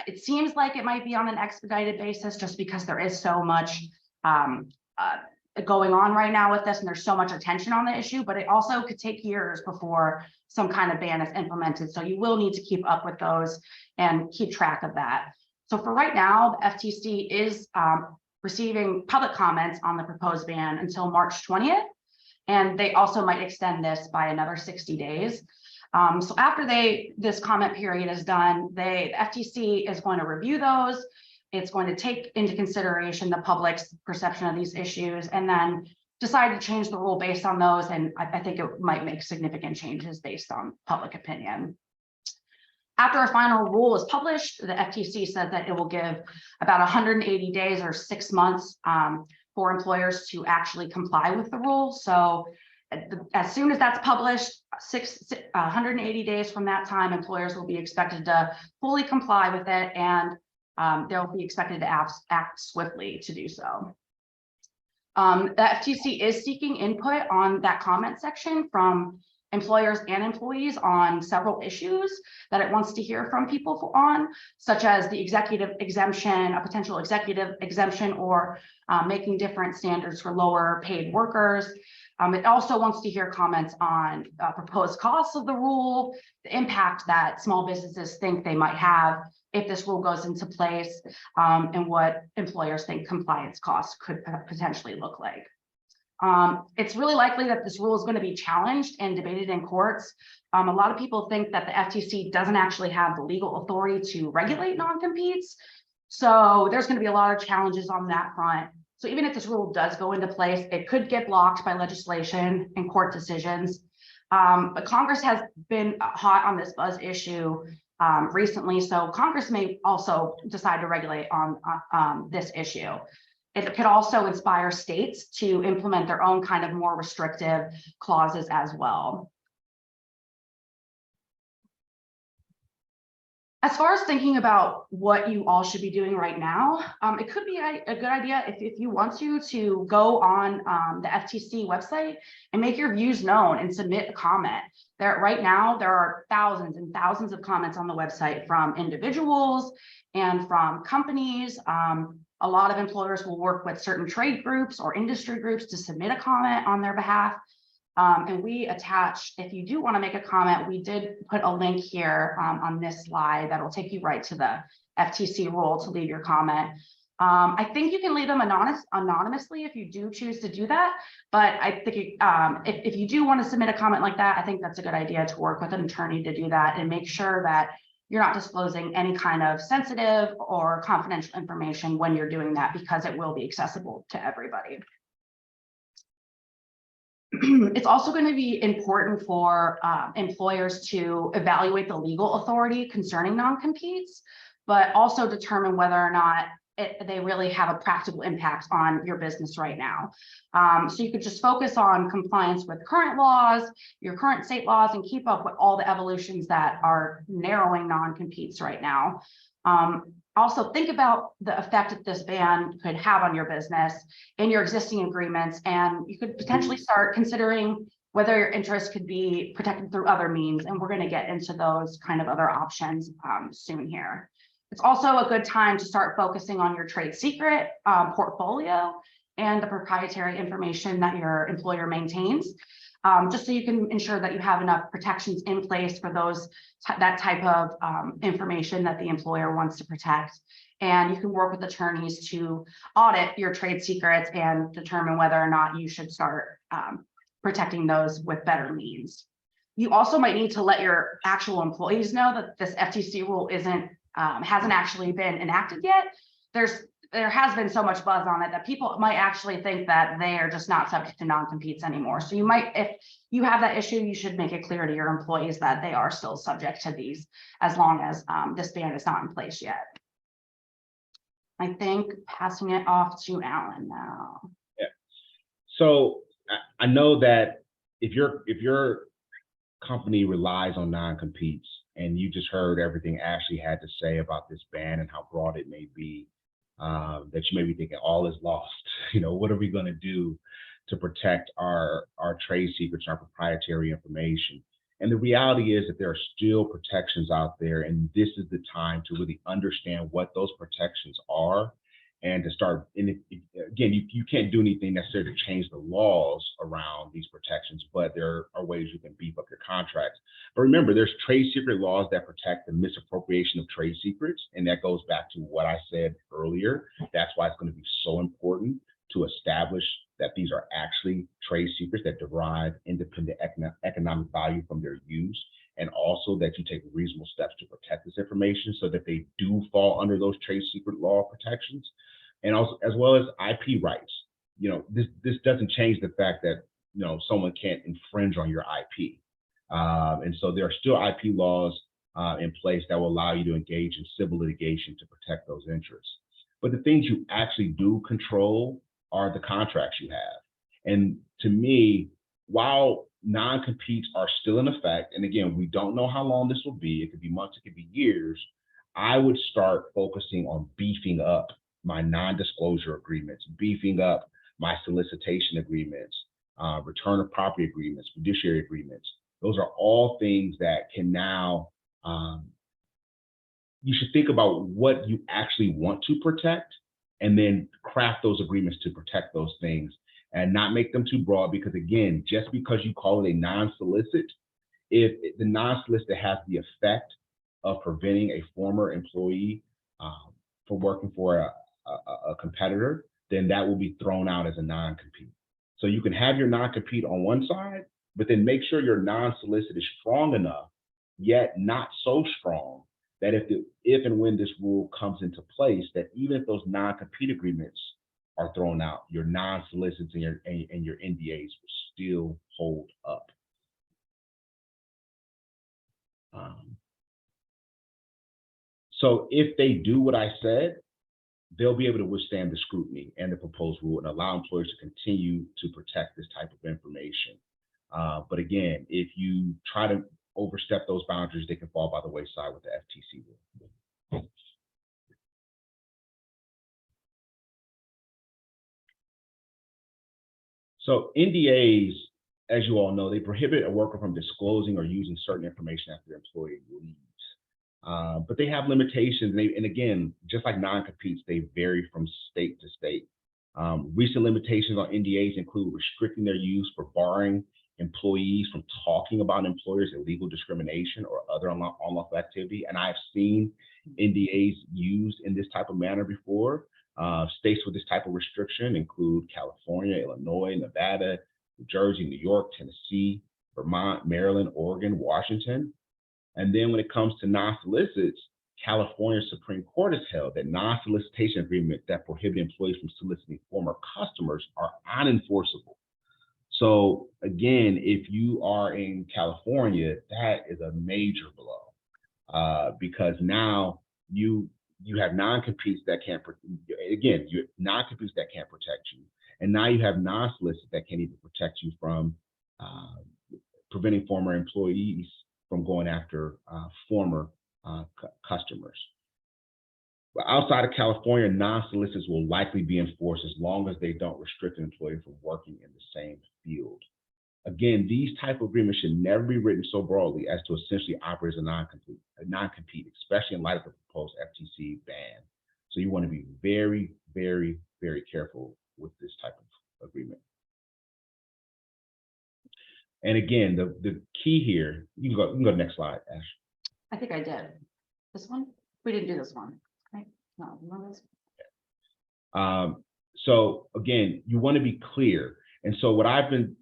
It seems like it might be on an expedited basis just because there is so much going on right now with this and there's so much attention on the issue, but it also could take years before some kind of ban is implemented. So you will need to keep up with those and keep track of that. So for right now, the FTC is receiving public comments on the proposed ban until March 20th. And they also might extend this by another 60 days. So after this comment period is done, the FTC is going to review those. It's going to take into consideration the public's perception of these issues and then decided to change the rule based on those, and I think it might make significant changes based on public opinion. After a final rule is published, the FTC said that it will give about 180 days or 6 months for employers to actually comply with the rule. So as soon as that's published, 180 days from that time, employers will be expected to fully comply with it, and they'll be expected to act swiftly to do so. The FTC is seeking input on that comment section from employers and employees on several issues that it wants to hear from people on, such as the executive exemption, a potential executive exemption, or making different standards for lower paid workers. It also wants to hear comments on proposed costs of the rule, the impact that small businesses think they might have if this rule goes into place, and what employers think compliance costs could potentially look like. It's really likely that this rule is going to be challenged and debated in courts. A lot of people think that the FTC doesn't actually have the legal authority to regulate non-competes. So there's going to be a lot of challenges on that front. So even if this rule does go into place, it could get blocked by legislation and court decisions. But Congress has been hot on this buzz issue recently. So Congress may also decide to regulate on this issue. It could also inspire states to implement their own kind of more restrictive clauses as well. As far as thinking about what you all should be doing right now, it could be a good idea if you want to go on the FTC website and make your views known and submit a comment. Right now, there are thousands and thousands of comments on the website from individuals and from companies. A lot of employers will work with certain trade groups or industry groups to submit a comment on their behalf. And we attach, if you do want to make a comment, we did put a link here on this slide that'll take you right to the FTC rule to leave your comment. I think you can leave them anonymously if you do choose to do that. But I think if you do want to submit a comment like that, I think that's a good idea to work with an attorney to do that and make sure that you're not disclosing any kind of sensitive or confidential information when you're doing that, because it will be accessible to everybody. It's also going to be important for employers to evaluate the legal authority concerning non-competes, but also determine whether or not they really have a practical impact on your business right now. So you could just focus on compliance with current laws, your current state laws, and keep up with all the evolutions that are narrowing non-competes right now. Also think about the effect that this ban could have on your business and your existing agreements, and you could potentially start considering whether your interests could be protected through other means. And we're going to get into those kind of other options soon here. It's also a good time to start focusing on your trade secret portfolio and the proprietary information that your employer maintains, just so you can ensure that you have enough protections in place for that type of information that the employer wants to protect. And you can work with attorneys to audit your trade secrets and determine whether or not you should start protecting those with better means. You also might need to let your actual employees know that this FTC rule hasn't actually been enacted yet. There has been so much buzz on it that people might actually think that they are just not subject to non-competes anymore. So you might, if you have that issue, you should make it clear to your employees that they are still subject to these as long as this ban is not in place yet. I think passing it off to Alan now. Yeah. So I know that if your company relies on non-competes, and you just heard everything Ashley had to say about this ban and how broad it may be, that you may be thinking all is lost. What are we going to do to protect our trade secrets, our proprietary information? And the reality is that there are still protections out there, and this is the time to really understand what those protections are and to start. And again, you can't do anything necessarily to change the laws around these protections, but there are ways you can beef up your contracts. But remember, there's trade secret laws that protect the misappropriation of trade secrets, and that goes back to what I said earlier. That's why it's going to be so important to establish that these are actually trade secrets that derive independent economic value from their use, and also that you take reasonable steps to protect this information so that they do fall under those trade secret law protections, and also as well as IP rights. this doesn't change the fact that, someone can't infringe on your IP. And so there are still IP laws in place that will allow you to engage in civil litigation to protect those interests. But the things you actually do control are the contracts you have. And to me, while non-competes are still in effect, and again, we don't know how long this will be, it could be months, it could be years, I would start focusing on beefing up my non-disclosure agreements, beefing up my solicitation agreements, return of property agreements, fiduciary agreements. Those are all things that can now, you should think about what you actually want to protect and then craft those agreements to protect those things and not make them too broad, because again, just because you call it a non-solicit, if the non-solicit has the effect of preventing a former employee from working for a competitor, then that will be thrown out as a non-compete. So you can have your non-compete on one side, but then make sure your non-solicit is strong enough, yet not so strong that if and when this rule comes into place, that even if those non-compete agreements are thrown out, your non-solicits and your NDAs will still hold up. So if they do what I said, they'll be able to withstand the scrutiny and the proposed rule and allow employers to continue to protect this type of information. But again, if you try to overstep those boundaries, they can fall by the wayside with the FTC rule. So NDAs, as you all know, they prohibit a worker from disclosing or using certain information after their employee leaves. But they have limitations. And again, just like non-competes, they vary from state to state. Recent limitations on NDAs include restricting their use for barring employees from talking about employers' illegal discrimination or other unlawful activity. And I've seen NDAs used in this type of manner before. States with this type of restriction include California, Illinois, Nevada, New Jersey, New York, Tennessee, Vermont, Maryland, Oregon, Washington. And then when it comes to non-solicits, California Supreme Court has held that non-solicitation agreements that prohibit employees from soliciting former customers are unenforceable. So again, if you are in California, that is a major blow because now you have non-competes that can't, again, non-competes that can't protect you. And now you have non-solicits that can't even protect you from preventing former employees from going after former customers. But outside of California, non-solicits will likely be enforced as long as they don't restrict an employee from working in the same field. Again, these type of agreements should never be written so broadly as to essentially operate as a non-compete, especially in light of the proposed FTC ban. So you want to be very, very, very careful with this type of agreement. And again, the key here, you can go to the next slide, Ash. I think I did. This one? We didn't do this one, right? No, so again, you want to be clear. And so what I've been,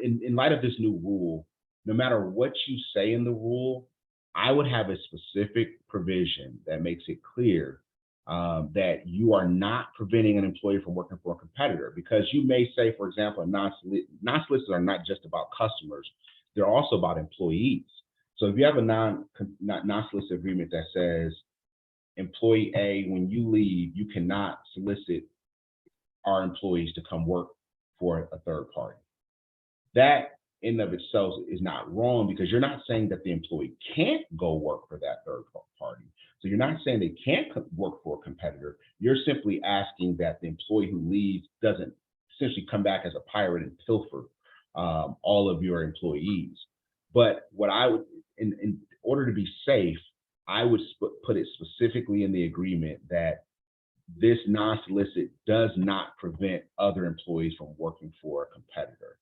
in light of this new rule, no matter what you say in the rule, I would have a specific provision that makes it clear that you are not preventing an employee from working for a competitor, because you may say, for example, non-solicits are not just about customers, they're also about employees. So if you have a non-solicit agreement that says, employee A, when you leave, you cannot solicit our employees to come work for a third party. That in of itself is not wrong, because you're not saying that the employee can't go work for that third party. So you're not saying they can't work for a competitor. You're simply asking that the employee who leaves doesn't essentially come back as a pirate and pilfer all of your employees. But what I would, in order to be safe, I would put it specifically in the agreement that this non-solicit does not prevent other employees from working for a competitor.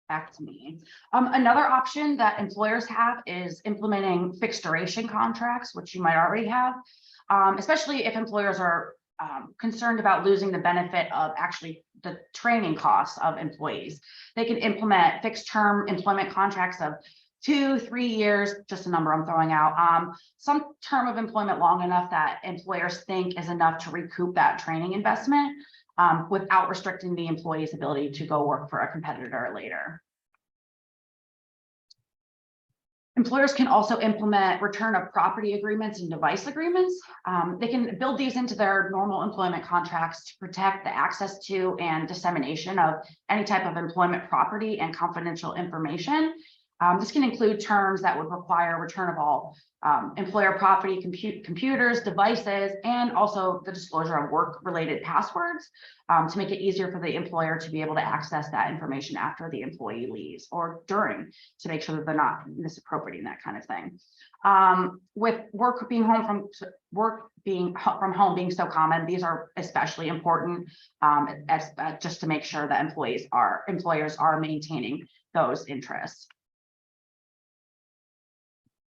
Back to me. Another option that employers have is implementing fixed duration contracts, which you might already have, especially if employers are concerned about losing the benefit of actually the training costs of employees. They can implement fixed term employment contracts of 2-3 years, just a number I'm throwing out. Some term of employment long enough that employers think is enough to recoup that training investment without restricting the employee's ability to go work for a competitor later. Employers can also implement return of property agreements and device agreements. They can build these into their normal employment contracts to protect the access to and dissemination of any type of employment property and confidential information. This can include terms that would require return of all employer property, computers, devices, and also the disclosure of work-related passwords to make it easier for the employer to be able to access that information after the employee leaves or during, to make sure that they're not misappropriating that kind of thing. With work being from home being so common, these are especially important just to make sure that employers are maintaining those interests.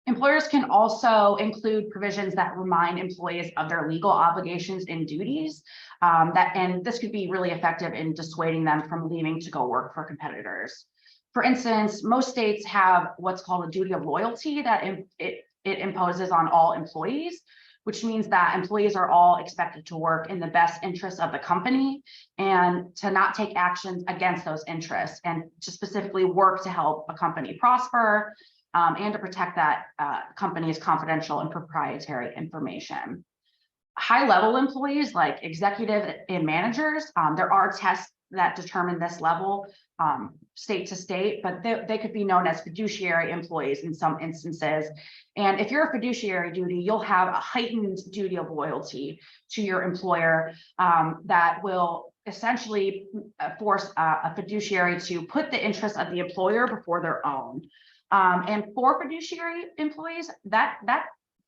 Employers can also include provisions that remind employees of their legal obligations and duties, and this could be really effective in dissuading them from leaving to go work for competitors. For instance, most states have what's called a duty of loyalty that it imposes on all employees, which means that employees are all expected to work in the best interest of the company and to not take actions against those interests, and to specifically work to help a company prosper, and to protect that company's confidential and proprietary information. High-level employees like executive and managers, there are tests that determine this level state to state, but they could be known as fiduciary employees in some instances. And if you're a fiduciary duty, you'll have a heightened duty of loyalty to your employer that will essentially force a fiduciary to put the interests of the employer before their own. And for fiduciary employees, that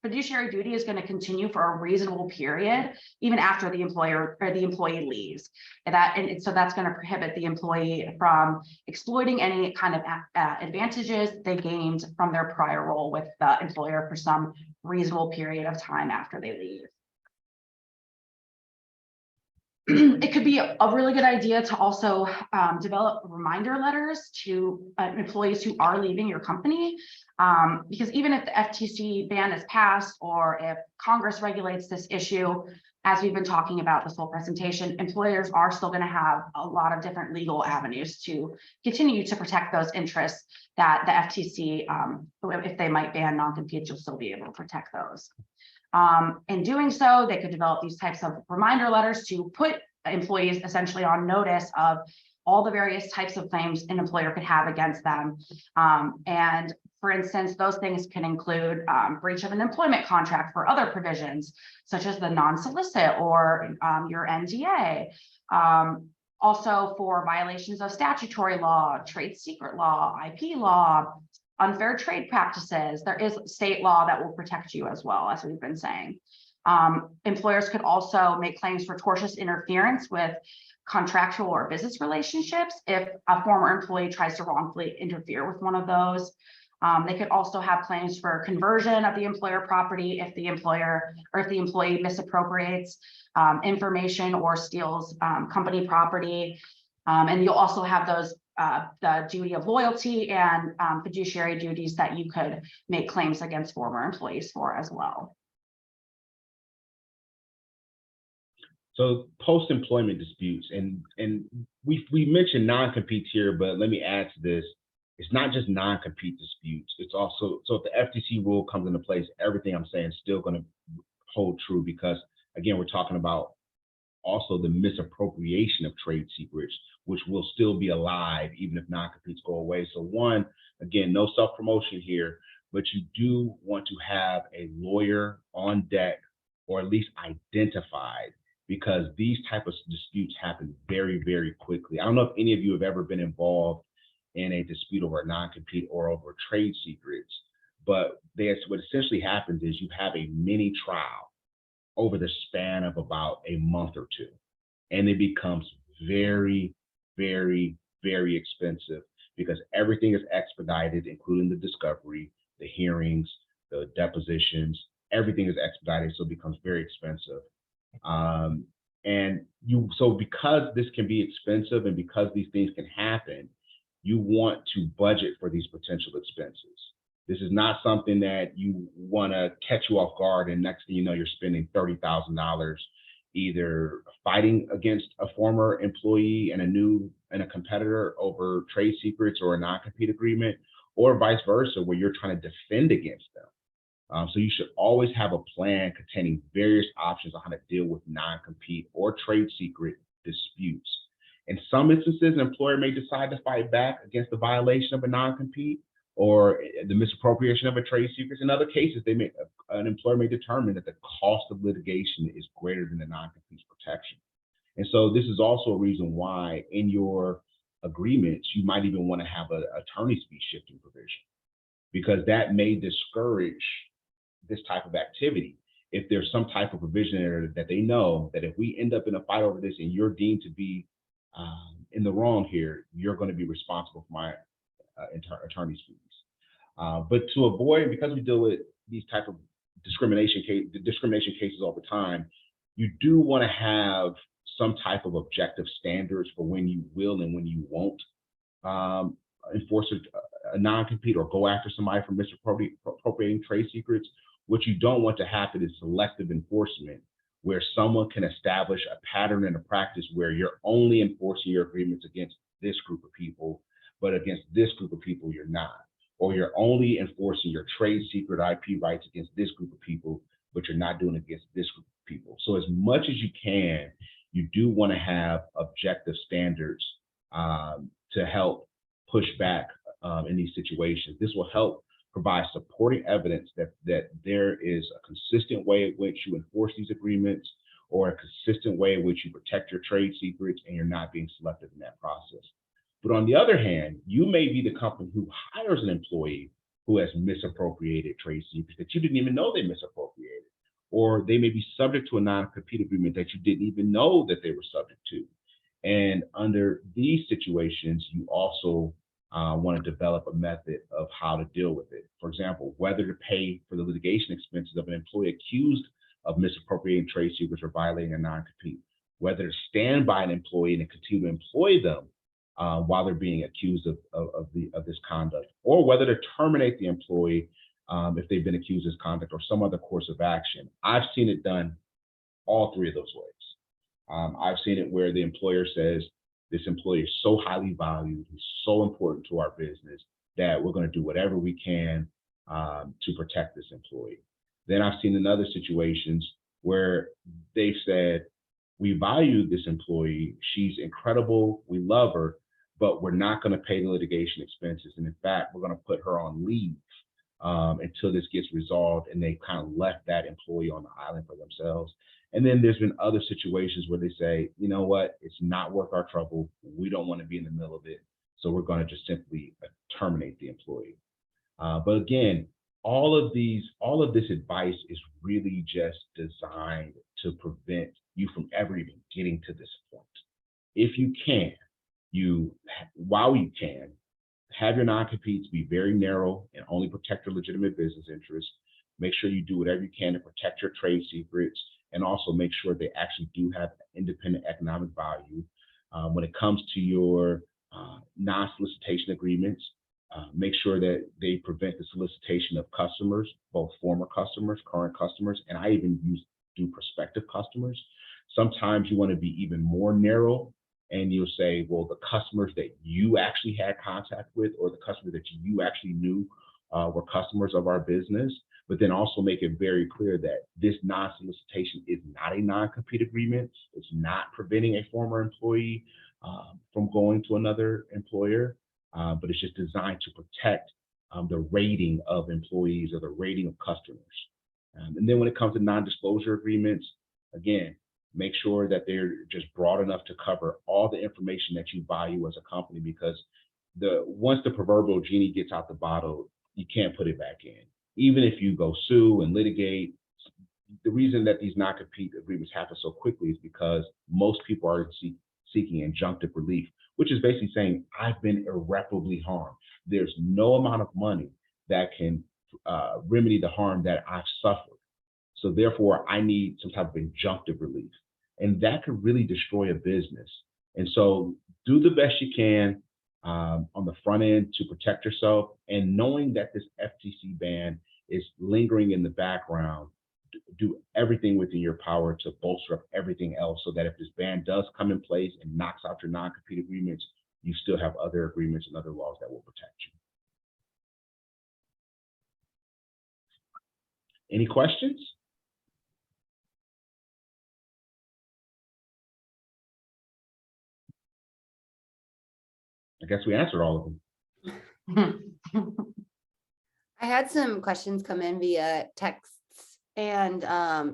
fiduciary duty is going to continue for a reasonable period, even after the employer or the employee leaves. And so that's going to prohibit the employee from exploiting any kind of advantages they gained from their prior role with the employer for some reasonable period of time after they leave. It could be a really good idea to also develop reminder letters to employees who are leaving your company, because even if the FTC ban is passed or if Congress regulates this issue, as we've been talking about this whole presentation, employers are still going to have a lot of different legal avenues to continue to protect those interests that the FTC, if they might ban non-competes, you'll still be able to protect those. In doing so, they could develop these types of reminder letters to put employees essentially on notice of all the various types of claims an employer could have against them. And for instance, those things can include breach of an employment contract for other provisions, such as the non-solicit or your NDA. Also for violations of statutory law, trade secret law, IP law, unfair trade practices. There is state law that will protect you as well, as we've been saying. Employers could also make claims for tortious interference with contractual or business relationships if a former employee tries to wrongfully interfere with one of those. They could also have claims for conversion of the employer property if the employer or if the employee misappropriates information or steals company property. And you'll also have those the duty of loyalty and fiduciary duties that you could make claims against former employees for as well. So post-employment disputes, and we mentioned non-competes here, but let me add to this. It's not just non-compete disputes. It's also, so if the FTC rule comes into place, everything I'm saying is still going to hold true, because again, we're talking about also the misappropriation of trade secrets, which will still be alive even if non-competes go away. So one, again, no self-promotion here, but you do want to have a lawyer on deck, or at least identified, because these type of disputes happen very, very quickly. I don't know if any of you have ever been involved in a dispute over a non-compete or over trade secrets, but what essentially happens is you have a mini trial over the span of about a month or two, and it becomes very, very, very expensive because everything is expedited, including the discovery, the hearings, the depositions, everything is expedited, so it becomes very expensive. So because this can be expensive and because these things can happen, you want to budget for these potential expenses. This is not something that you want to catch you off guard and next thing you know, you're spending $30,000 either fighting against a former employee and a competitor over trade secrets or a non-compete agreement, or vice versa, where you're trying to defend against them. So you should always have a plan containing various options on how to deal with non-compete or trade secret disputes. In some instances, an employer may decide to fight back against the violation of a non-compete or the misappropriation of a trade secret. In other cases, an employer may determine that the cost of litigation is greater than the non-compete's protection. And so this is also a reason why in your agreements, you might even want to have an attorney's fee shifting provision, because that may discourage this type of activity. If there's some type of provision there that they know that if we end up in a fight over this and you're deemed to be in the wrong here, you're going to be responsible for my attorney's fees. But to avoid, because we deal with these type of discrimination cases all the time, you do want to have some type of objective standards for when you will and when you won't enforce a non-compete or go after somebody for misappropriating trade secrets. What you don't want to happen is selective enforcement, where someone can establish a pattern and a practice where you're only enforcing your agreements against this group of people, but against this group of people, you're not. Or you're only enforcing your trade secret IP rights against this group of people, but you're not doing it against this group of people. So as much as you can, you do want to have objective standards to help push back in these situations. This will help provide supporting evidence that there is a consistent way in which you enforce these agreements, or a consistent way in which you protect your trade secrets and you're not being selective in that process. But on the other hand, you may be the company who hires an employee who has misappropriated trade secrets that you didn't even know they misappropriated, or they may be subject to a non-compete agreement that you didn't even know that they were subject to. And under these situations, you also want to develop a method of how to deal with it. For example, whether to pay for the litigation expenses of an employee accused of misappropriating trade secrets or violating a non-compete, whether to stand by an employee and continue to employ them while they're being accused of this conduct, or whether to terminate the employee if they've been accused of this conduct or some other course of action. I've seen it done all three of those ways. I've seen it where the employer says, this employee is so highly valued, he's so important to our business that we're going to do whatever we can to protect this employee. Then I've seen in other situations where they've said, we value this employee, she's incredible, we love her, but we're not going to pay the litigation expenses. And in fact, we're going to put her on leave until this gets resolved. And they kind of left that employee on the island for themselves. And then there's been other situations where they say, you know what, it's not worth our trouble. We don't want to be in the middle of it. So we're going to just simply terminate the employee. But again, all of this advice is really just designed to prevent you from ever even getting to this point. If you can, while you can, have your non-competes be very narrow and only protect your legitimate business interests. Make sure you do whatever you can to protect your trade secrets, and also make sure they actually do have independent economic value. When it comes to your non-solicitation agreements, make sure that they prevent the solicitation of customers, both former customers, current customers, and I even do prospective customers. Sometimes you want to be even more narrow, and you'll say, well, the customers that you actually had contact with, or the customers that you actually knew were customers of our business. But then also make it very clear that this non-solicitation is not a non-compete agreement. It's not preventing a former employee from going to another employer, but it's just designed to protect the rating of employees or the rating of customers. And then when it comes to non-disclosure agreements, again, make sure that they're just broad enough to cover all the information that you value as a company, because once the proverbial genie gets out the bottle, you can't put it back in. Even if you go sue and litigate, the reason that these non-compete agreements happen so quickly is because most people are seeking injunctive relief, which is basically saying, I've been irreparably harmed. There's no amount of money that can remedy the harm that I've suffered. So therefore, I need some type of injunctive relief. And that could really destroy a business. And so do the best you can. on the front end to protect yourself, and knowing that this FTC ban is lingering in the background, do everything within your power to bolster up everything else so that if this ban does come in place and knocks out your non-compete agreements, you still have other agreements and other laws that will protect you. Any questions? I guess we answered all of them. I had some questions come in via texts and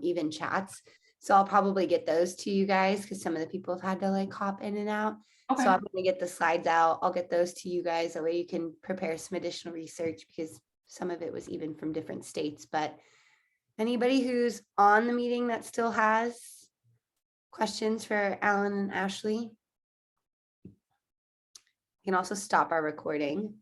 even chats. So I'll probably get those to you guys because some of the people have had to like hop in and out. Okay. So I'm gonna get the slides out. I'll get those to you guys. That way you can prepare some additional research because some of it was even from different states. But anybody who's on the meeting that still has questions for Alan and Ashley, you can also stop our recording.